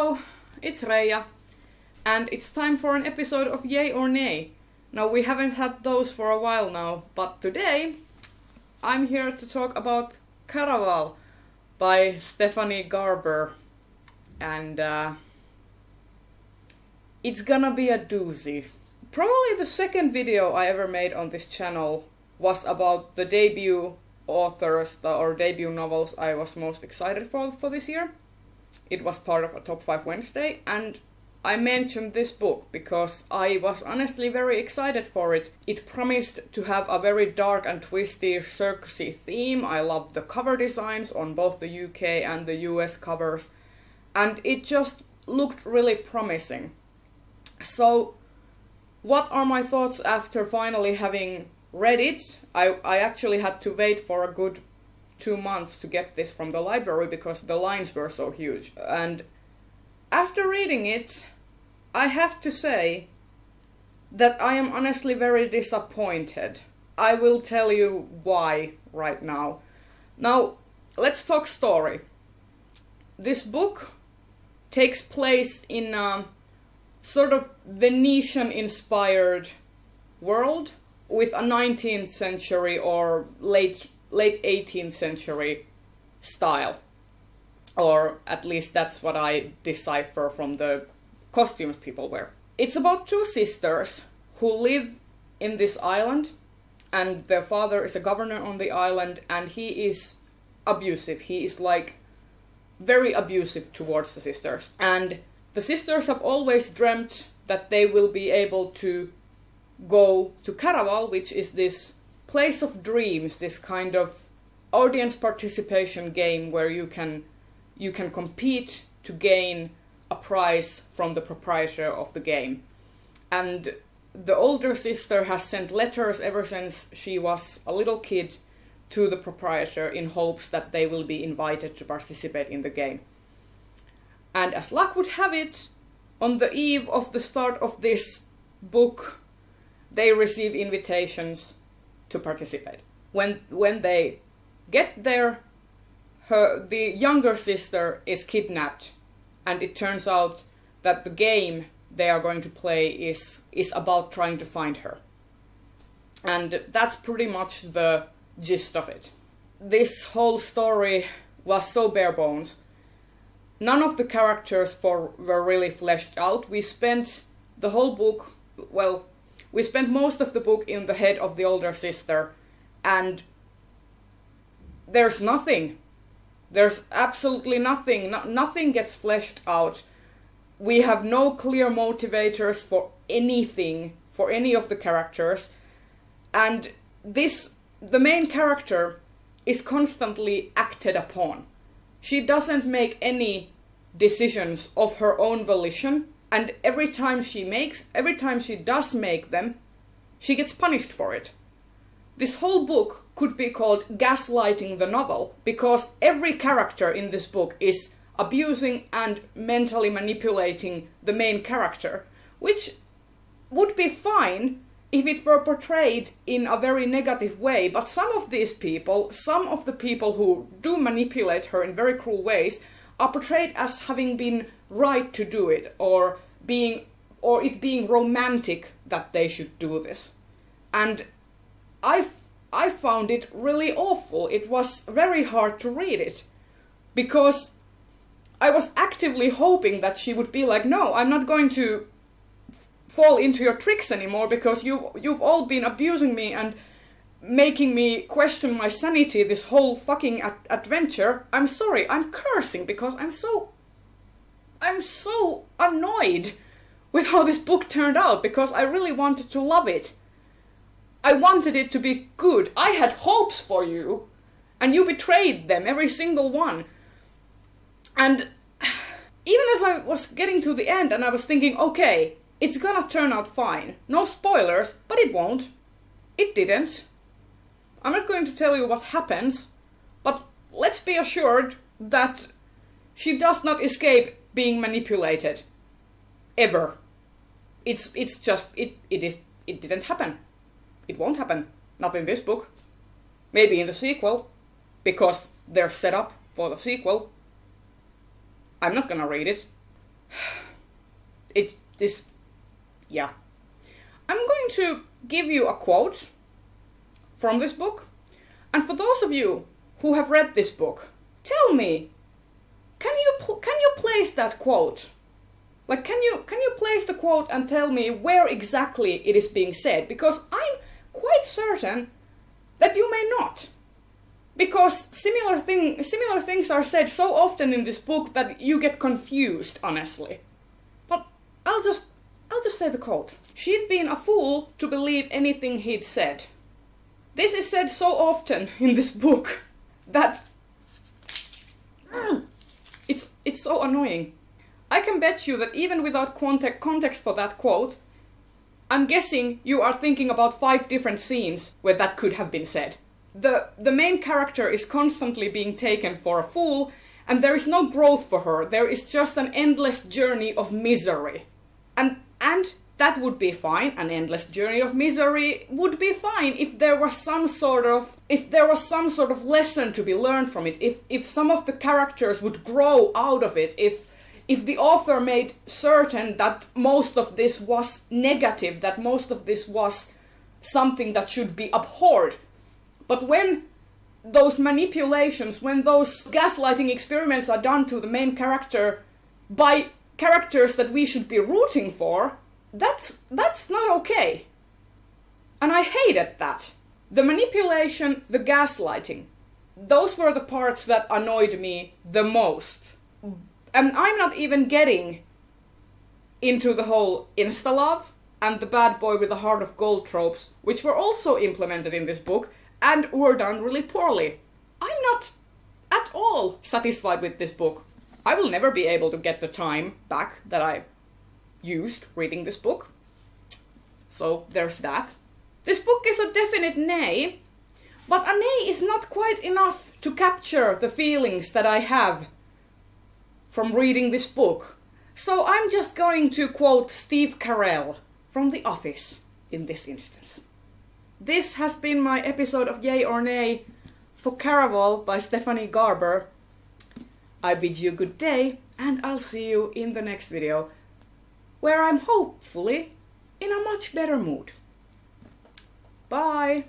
Hello, it's Reija, and it's time for an episode of Yay or Nay. Now, we haven't had those for a while now, but today I'm here to talk about Caraval by Stephanie Garber, and it's gonna be a doozy. Probably the second video I ever made on this channel was about the debut authors or debut novels I was most excited for this year. It was part of a Top 5 Wednesday, and I mentioned this book because I was honestly very excited for it. It promised to have a very dark and twisty circusy theme. I loved the cover designs on both the UK and the US covers, and it just looked really promising. So, what are my thoughts after finally having read it? I actually had to wait for a good 2 months to get this from the library because the lines were so huge. And after reading it, I have to say that I am honestly very disappointed. I will tell you why right now. Now, let's talk story. This book takes place in a sort of Venetian-inspired world with a 19th century or late 18th century style. Or at least that's what I decipher from the costumes people wear. It's about two sisters who live in this island, and their father is a governor on the island, and he is abusive. He is like very abusive towards the sisters. And the sisters have always dreamt that they will be able to go to Caraval, which is this place of dreams, this kind of audience participation game where you can compete to gain a prize from the proprietor of the game. And the older sister has sent letters ever since she was a little kid to the proprietor in hopes that they will be invited to participate in the game. And as luck would have it, on the eve of the start of this book, they receive invitations to participate. When they get there, the younger sister is kidnapped, and it turns out that the game they are going to play is about trying to find her. And that's pretty much the gist of it. This whole story was so bare bones. None of the characters were really fleshed out. We spent the whole book, we spent most of the book in the head of the older sister, and there's nothing. There's absolutely nothing. Nothing gets fleshed out. We have no clear motivators for anything, for any of the characters. And the main character is constantly acted upon. She doesn't make any decisions of her own volition. And every time she does make them, she gets punished for it. This whole book could be called Gaslighting the Novel, because every character in this book is abusing and mentally manipulating the main character, which would be fine if it were portrayed in a very negative way, but some of the people who do manipulate her in very cruel ways are portrayed as having been right to do it, or it being romantic that they should do this. And I found it really awful. It was very hard to read it, because I was actively hoping that she would be like, no, I'm not going to fall into your tricks anymore, because you've all been abusing me and making me question my sanity this whole fucking adventure. I'm sorry, I'm cursing because I'm so annoyed with how this book turned out, because I really wanted to love it. I wanted it to be good. I had hopes for you, and you betrayed them, every single one. And even as I was getting to the end and I was thinking, okay, it's gonna turn out fine. No spoilers, but it won't. It didn't. I'm not going to tell you what happens, but let's be assured that she does not escape being manipulated. Ever. It didn't happen. It won't happen. Not in this book. Maybe in the sequel, because they're set up for the sequel. I'm not gonna read it. Yeah. I'm going to give you a quote from this book. And for those of you who have read this book, tell me, can you place that quote? Like, can you place the quote and tell me where exactly it is being said? Because I'm quite certain that you may not. Because similar things are said so often in this book that you get confused, honestly. But I'll just say the quote. She'd been a fool to believe anything he'd said. This is said so often in this book that it's so annoying. I can bet you that even without context for that quote, I'm guessing you are thinking about 5 different scenes where that could have been said. The main character is constantly being taken for a fool, and there is no growth for her. There is just an endless journey of misery. And that would be fine. An endless journey of misery would be fine if there was some sort of lesson to be learned from it. If some of the characters would grow out of it, if the author made certain that most of this was negative, that most of this was something that should be abhorred. But when those manipulations, when those gaslighting experiments are done to the main character by characters that we should be rooting for, that's not okay. And I hated that. The manipulation, the gaslighting, those were the parts that annoyed me the most. And I'm not even getting into the whole insta-love and the bad boy with a heart of gold tropes, which were also implemented in this book and were done really poorly. I'm not at all satisfied with this book. I will never be able to get the time back that I used reading this book. So there's that. This book is a definite nay, but a nay is not quite enough to capture the feelings that I have from reading this book. So I'm just going to quote Steve Carell from The Office in this instance. This has been my episode of Yay or Nay for Caraval by Stephanie Garber. I bid you good day, and I'll see you in the next video, where I'm hopefully in a much better mood. Bye!